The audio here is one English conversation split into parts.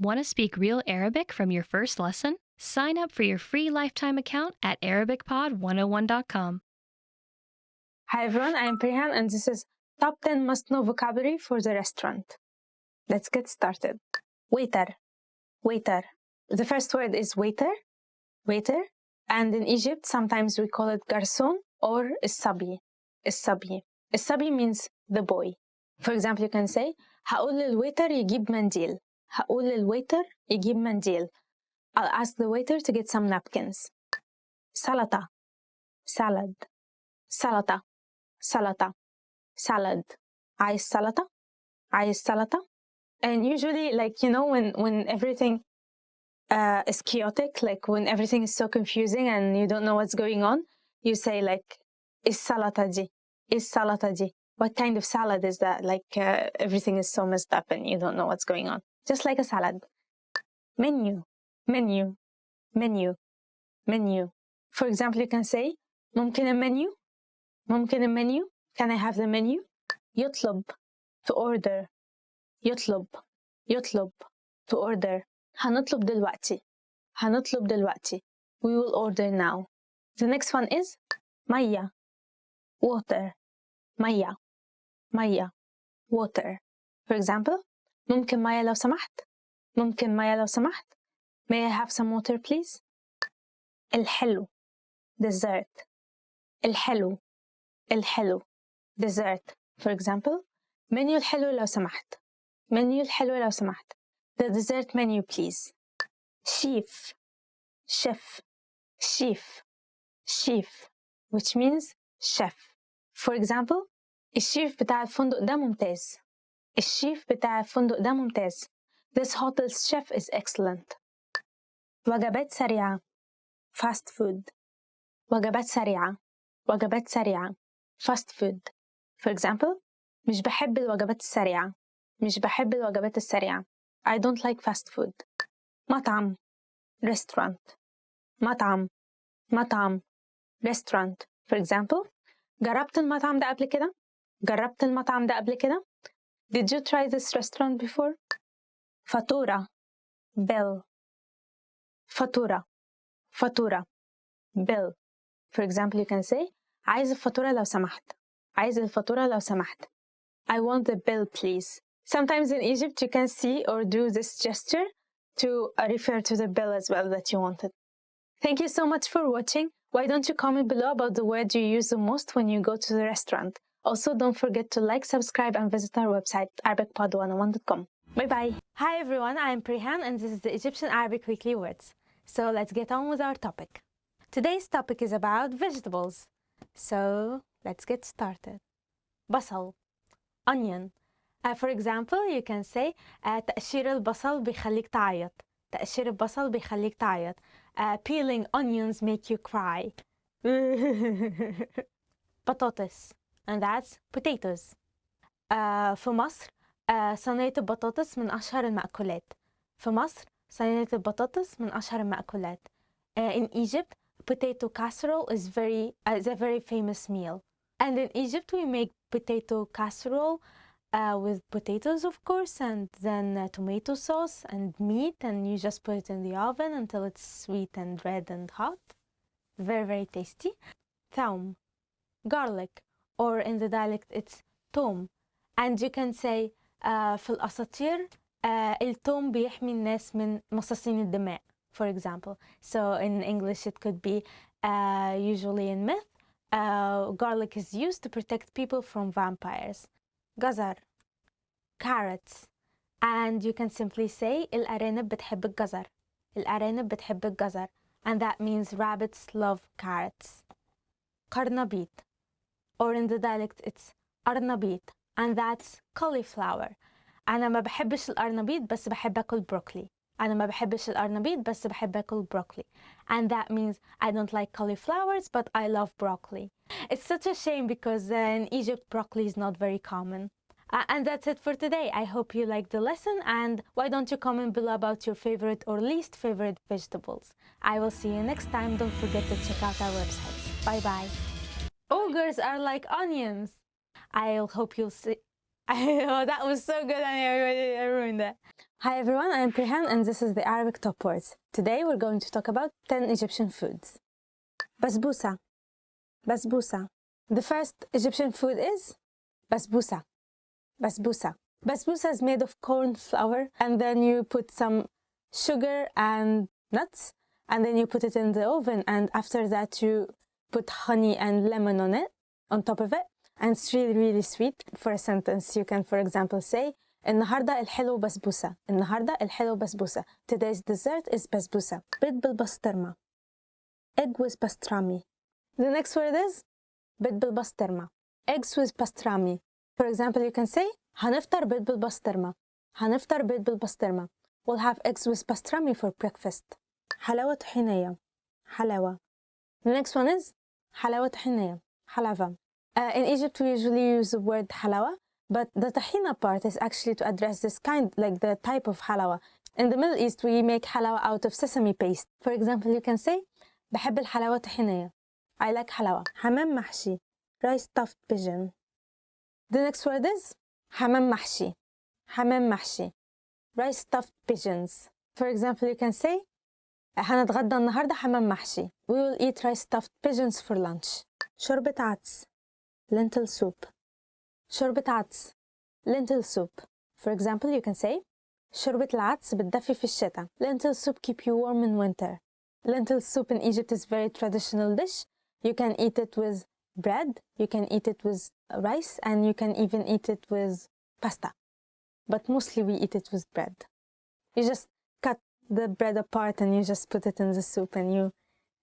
Want to speak real Arabic from your first lesson? Sign up for your free lifetime account at ArabicPod101.com. Hi everyone, I'm Prihan and this is Top 10 Must-Know Vocabulary for the Restaurant. Let's get started. Waiter, waiter. The first word is waiter, waiter. And in Egypt, sometimes we call it garçon or الصبي, الصبي. الصبي means the boy. For example, you can say هقول للويتر يجيب منديل. هقول للويتر يجيب منديل. I'll ask the waiter to get some napkins. سلطة, salad, سلطة, سلطة, salad. عايز سلطة, عايز سلطة. And usually, like, you know, when everything is chaotic, like when everything is so confusing and you don't know what's going on, you say like, is salata di? Is salata di? What kind of salad is that? Like everything is so messed up and you don't know what's going on. Just like a salad. Menu, menu, menu, menu. For example, you can say, ممكن المنيو? ممكن المنيو? Can I have the menu? يطلب, to order. يطلب, يطلب, to order. هنطلب دلوقتي. هنطلب دلوقتي. We will order now. The next one is مية, water. مية, مية, water. For example, ممكن مية لو سمحت. ممكن مية لو سمحت. May I have some water please? الحلو, dessert. الحلو, الحلو, dessert. For example, menu الحلو لو سمحت. menu الحلو لو سمحت. The dessert menu please. Chef, chef, chef, chef, which means chef. For example, الشيف بتاع الفندق ده ممتاز. الشيف بتاع الفندق ده ممتاز. This hotel's chef is excellent. وجبات سريعة, fast food. وجبات سريعة, وجبات سريعة, fast food. For example, مش بحب الوجبات السريعة. مش بحب الوجبات السريعة. I don't like fast food. مطعم, restaurant. مطعم, مطعم, restaurant. For example, جربت المطعم ده قبل كده? جربت المطعم ده قبل كده? Did you try this restaurant before? فاتورة, bill. فاتورة, فاتورة, bill. For example, you can say عايز الفاتورة لو سمحت. عايز الفاتورة لو سمحت. I want the bill please. Sometimes in Egypt you can see or do this gesture to refer to the bill as well that you wanted. Thank you so much for watching. Why don't you comment below about the word you use the most when you go to the restaurant? Also, don't forget to like, subscribe, and visit our website, ArabicPod101.com. Bye-bye. Hi everyone, I'm Prihan and this is the Egyptian Arabic Weekly Words. So let's get on with our topic. Today's topic is about vegetables. So let's get started. بصل, onion. For example, you can say تقشير البصل بيخليك تعيط. تقشير البصل بيخليك تعيط. Peeling onions make you cry. بطاطس, and that's potatoes. في مصر صينية البطاطس من أشهر المأكولات. في مصر صينية البطاطس من أشهر المأكولات. In Egypt, potato casserole is a very famous meal. And in Egypt, we make potato casserole with potatoes, of course, and then tomato sauce and meat, and you just put it in the oven until it's sweet and red and hot. Very, very tasty. Thaum, garlic, or in the dialect, it's tom. And you can say في الأساطير التوم بيحمي الناس من مصاصين الدماء, for example. So in English, it could be usually in myth, garlic is used to protect people from vampires. جزر, carrots, and you can simply say الأرانب بتحب الجزر. الأرانب بتحب الجزر, and that means rabbits love carrots. قرنبيط, or in the dialect it's أرنبيط, and that's cauliflower. أنا ما بحبش الأرنبيط بس بحب أكل broccoli. أنا ما بحبش الأرنبيط بس بحب أكل broccoli. And that means I don't like cauliflowers, but I love broccoli. It's such a shame because in Egypt, broccoli is not very common. And that's it for today. I hope you liked the lesson, and why don't you comment below about your favorite or least favorite vegetables. I will see you next time. Don't forget to check out our websites. Bye bye. Ogres are like onions. I hope you'll see. Oh, that was so good. I ruined that. Hi everyone, I am Prehan and this is the Arabic Top Words. Today we're going to talk about 10 Egyptian foods. Basbousa. Basbousa. The first Egyptian food is basbousa. Basbousa. Basbousa is made of corn flour and then you put some sugar and nuts and then you put it in the oven, and after that you put honey and lemon on it, on top of it, and it's really really sweet. For a sentence you can, for example, say النهاردة الحلو بسبوسة. النهاردة الحلو بسبوسة. Today's dessert is basbousa. بيض بالبسطرمة. Egg with pastrami. The next word is بيض بالبسطرمة. Eggs with pastrami. For example, you can say هنفطر بيض بالبسطرمة. هنفطر بيض بالبسطرمة. We'll have eggs with pastrami for breakfast. حلاوة طحينية. حلاوة. The next one is حلاوة طحينية. حلاوة. In Egypt, we usually use the word halawa, but the tahina part is actually to address this kind, like the type of halawa. In the Middle East, we make halawa out of sesame paste. For example, you can say بحب الحلاوة طحينية. I like halawa. حمام محشي. Rice stuffed pigeon. The next word is حمام محشي. حمام محشي. Rice stuffed pigeons. For example, you can say هنتغدى النهاردة حمام محشي. We will eat rice stuffed pigeons for lunch. شوربة عدس. Lentil soup. شوربة عدس. Lentil soup. For example, you can say شوربة العدس بتدفي في الشتاء. Lentil soup keep you warm in winter. Lentil soup in Egypt is very traditional dish. You can eat it with bread, you can eat it with rice, and you can even eat it with pasta. But mostly we eat it with bread. You just cut the bread apart and you just put it in the soup and you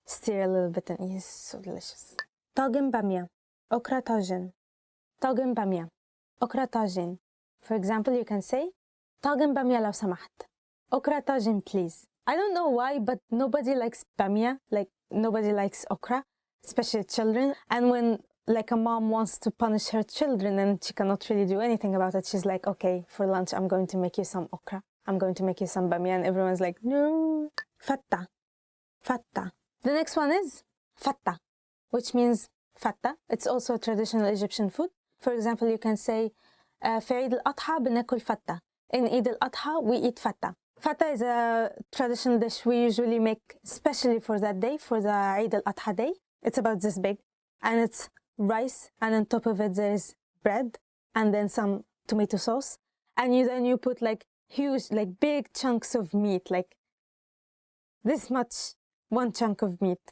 stir a little bit and it's so delicious. طاجن بامية. Okra طاجن. طاجن بامية. Okra طاجن. For example, you can say طاجن بامية لو سمحت. Okra طاجن please. I don't know why, but nobody likes bamia, like nobody likes okra, especially children. And when like a mom wants to punish her children and she cannot really do anything about it, she's like, okay, for lunch I'm going to make you some okra. I'm going to make you some bamia, and everyone's like, no. Fatta. Fatta. The next one is fatta, which means fatta. It's also a traditional Egyptian food. For example, you can say في عيد الأضحى بناكل fatta. In Eid al-Adha, we eat fatta. Fatta is a traditional dish we usually make especially for that day, for the Eid al-Adha day. It's about this big, and it's rice, and on top of it there is bread, and then some tomato sauce, and then you put like huge, like big chunks of meat, like this much, one chunk of meat,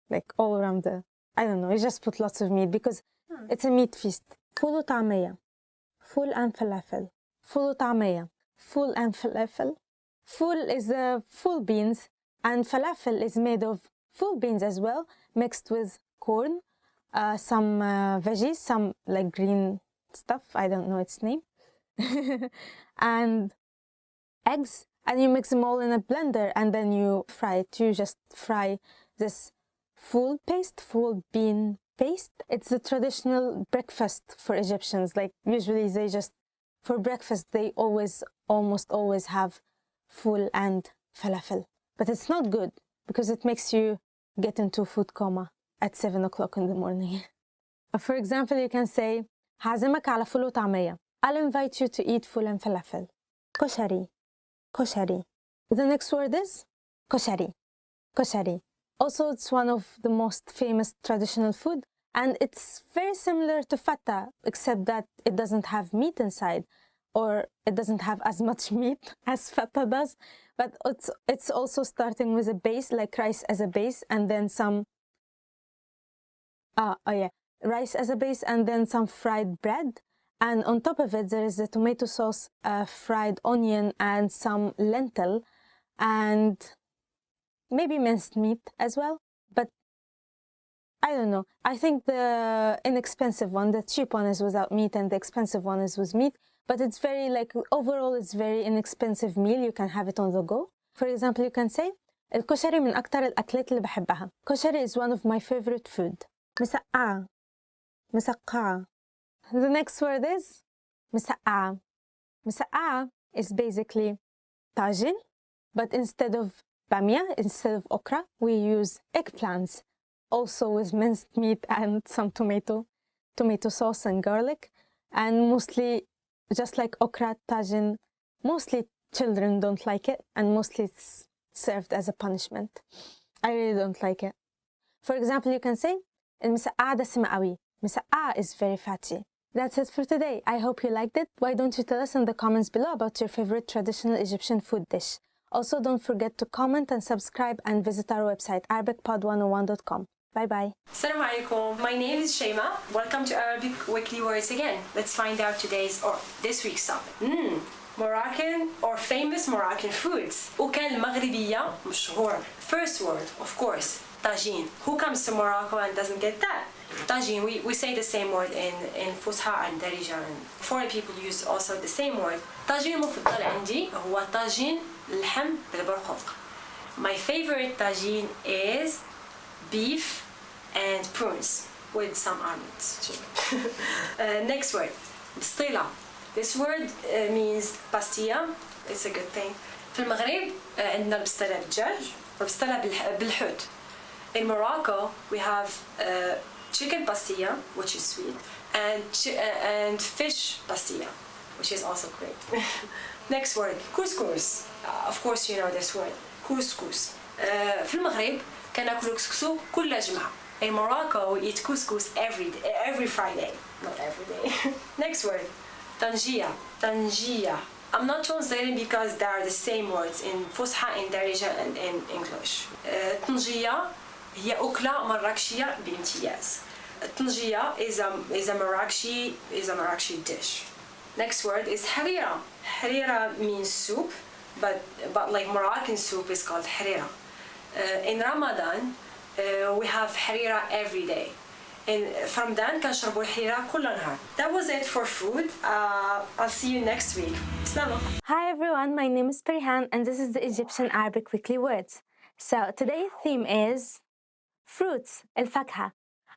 like all around I don't know, you just put lots of meat because it's a meat feast. فول وطعمية. فول and falafel. فول وطعمية. Full and falafel. Full is full beans, and falafel is made of full beans as well, mixed with corn, some veggies, some like green stuff, I don't know its name, and eggs, and you mix them all in a blender and then you fry it. You just fry this full paste, full bean paste. It's the traditional breakfast for Egyptians. Like usually they just, for breakfast, they almost always have full and falafel. But it's not good because it makes you get into food coma at 7 o'clock in the morning. For example, you can say هعزمك على فول وطعمية. I'll invite you to eat full and falafel. كشري. كشري. The next word is كشري. كشري. Also, it's one of the most famous traditional food, and it's very similar to fatta, except that it doesn't have meat inside, or it doesn't have as much meat as fatta does, but it's also starting with a base, like rice as a base, and then some rice as a base, and then some fried bread, and on top of it there is a tomato sauce, fried onion, and some lentil, and maybe minced meat as well. But I don't know, I think the inexpensive one, the cheap one, is without meat, and the expensive one is with meat. But it's very, like, overall it's very inexpensive meal. You can have it on the go. For example, you can say الكشري من أكتر الأكلات اللي بحبها. كشري is one of my favorite food. مسقعة. مسقعة. The next word is مسقعة. مسقعة is basically طاجن, but instead of bamia, instead of okra, we use eggplants, also with minced meat and some tomato sauce and garlic, and mostly just like okra, tajin, mostly children don't like it, and mostly it's served as a punishment. I really don't like it. For example, you can say المسقعة دسمة قوي. مسقعة is very fatty. That's it for today. I hope you liked it. Why don't you tell us in the comments below about your favorite traditional Egyptian food dish? Also, don't forget to comment and subscribe and visit our website, arabicpod101.com. Bye bye. Assalamu alaikum. My name is Shema. Welcome to Arabic Weekly Words again. Let's find out today's or this week's topic. Moroccan or famous Moroccan foods. وكان المغربية مشهورة. First word, of course, tagine. Who comes to Morocco and doesn't get that? Tagine, we say the same word in Fusha and Darija, and foreign people use also the same word. Tagine المفضل عندي هو طاجين اللحم بالبرقوق. My favorite tagine is beef and prunes with some almonds too. Next word, bstila. This word means pastilla. It's a good thing. في المغرب عندنا البسطيلة بالدجاج والبسطيلة بالحوت. In Morocco we have chicken pastilla, which is sweet, and fish pastilla, which is also great. Next word, couscous. Of course you know this word, couscous. في المغرب كناكلو كسكسو كل جمعة. In Morocco we eat couscous every Friday, not every day. Next word, tangia. Tangia. I'm not translating because they are the same words in Fusha, in Darija, and in English. Tangia هي أكلة مراكشية بامتياز. الطنجية is a Marrakshi dish. Next word is harira. Harira means soup, but like Moroccan soup is called harira. In Ramadan we have harira every day. في رمضان كنشربوا الحريرة كل نهار. That was it for food. I'll see you next week. Slama. Hi everyone, my name is Perihan and this is the Egyptian Arabic Weekly Words. So today's theme is fruits, الفاكهة.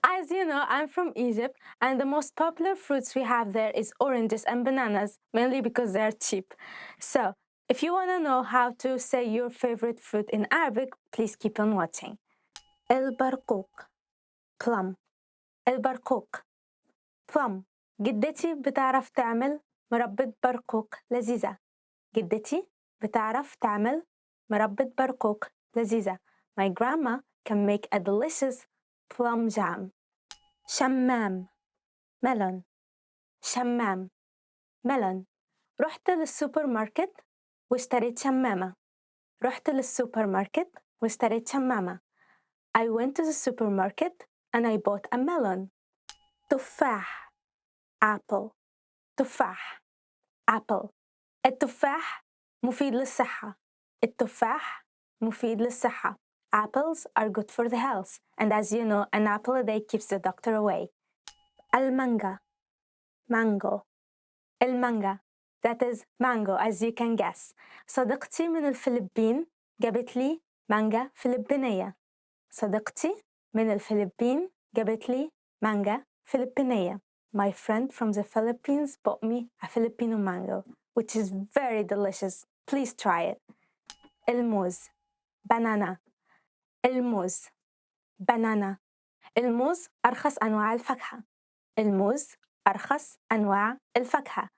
As you know, I'm from Egypt and the most popular fruits we have there is oranges and bananas, mainly because they're cheap. So if you want to know how to say your favorite fruit in Arabic, please keep on watching. البرقوق, plum. البرقوق, plum. جدتي بتعرف تعمل مربى برقوق لذيذة. جدتي بتعرف تعمل مربى برقوق لذيذة. My grandma can make a delicious plum jam. شمام, melon. شمام, melon. رحت للسوبر ماركت واشتريت شمامة. رحت للسوبر ماركت واشتريت شمامة. I went to the supermarket and I bought a melon. تفاح, apple. تفاح, apple. التفاح مفيد للصحة. التفاح مفيد للصحة. Apples are good for the health, and as you know, an apple a day keeps the doctor away. المانجا, mango. المانجا, that is mango, as you can guess. صديقتي من الفلبين جابت لي مانجا فلبينية. صديقتي من الفلبين جابت لي مانجا فلبينية. My friend from the Philippines bought me a Filipino mango, which is very delicious. Please try it. الموز, banana. الموز, banana. الموز أرخص أنواع الفاكهة. الموز أرخص أنواع الفاكهة.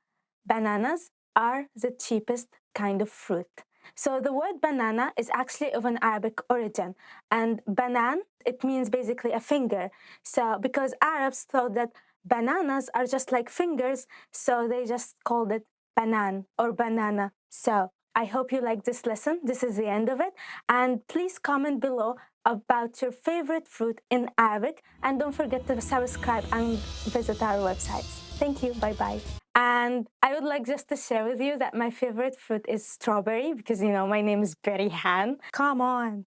Bananas are the cheapest kind of fruit. So the word banana is actually of an Arabic origin, and banan, it means basically a finger. So because Arabs thought that bananas are just like fingers, so they just called it banan or banana. So I hope you like this lesson. This is the end of it. And please comment below about your favorite fruit in Arabic, and don't forget to subscribe and visit our websites. Thank you. Bye-bye. And I would like just to share with you that my favorite fruit is strawberry because, you know, my name is Perihan. Come on.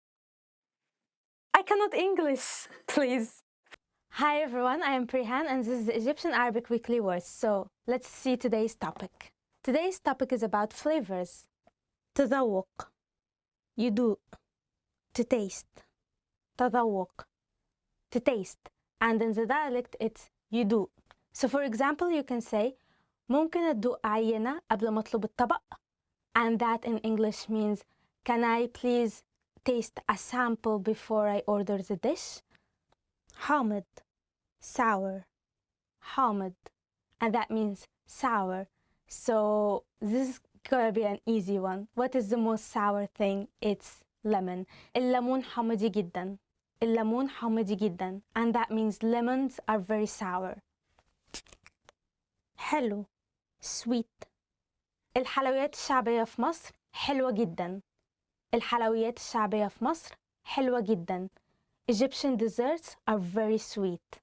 I cannot English, please. Hi everyone, I am Perihan and this is the Egyptian Arabic Weekly Words. So let's see today's topic. Today's topic is about flavors. تذوق, يدوق, to taste. تذوق, to taste. And in the dialect it's يدوق. So for example, you can say ممكن أدوق عينة قبل ما أطلب الطبق, and that in English means can I please taste a sample before I order the dish? حامض, sour. حامض, and that means sour. So this Gonna be an easy one. What is the most sour thing? It's lemon. الليمون حامضي جدا. الليمون حامضي جدا. And that means lemons are very sour. حلو. Sweet. الحلويات الشعبية في مصر حلوة جدا. الحلويات الشعبية في مصر حلوة جدا. Egyptian desserts are very sweet.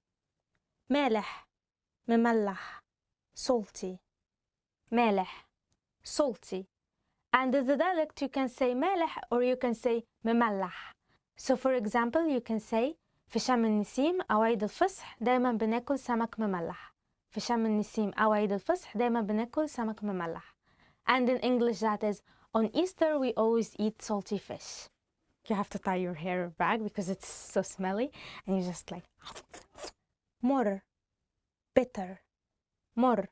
مالح. مملح. Salty. مالح. Salty. And in the dialect you can say مالح or you can say مملح. So for example you can say في شم النسيم أو عيد الفصح دايما بناكل سمك مملح. في شم النسيم أو عيد الفصح دايما بناكل سمك مملح. And in English that is on Easter we always eat salty fish. You have to tie your hair back because it's so smelly and you just like مر. Bitter. مر.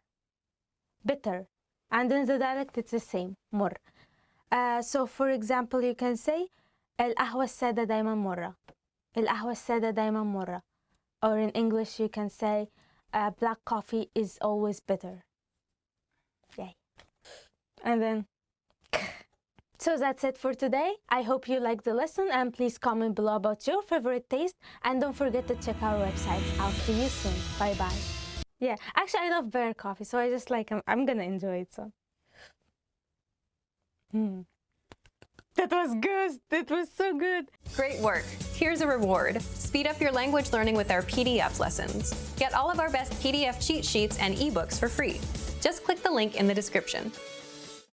Bitter. And in the dialect it's the same. مر. So for example you can say القهوة السادة دايما مرة. القهوة السادة دايما مرة. Or in English you can say black coffee is always bitter. Yay. And then so that's it for today. I hope you liked the lesson and please comment below about your favorite taste and don't forget to check our website. I'll see you soon. Bye bye. Yeah, actually I love bear coffee, so I just like I'm gonna enjoy it. So that was good. That was so good. Great work. Here's a reward. Speed up your language learning with our PDF lessons. Get all of our best PDF cheat sheets and ebooks for free. Just click the link in the description.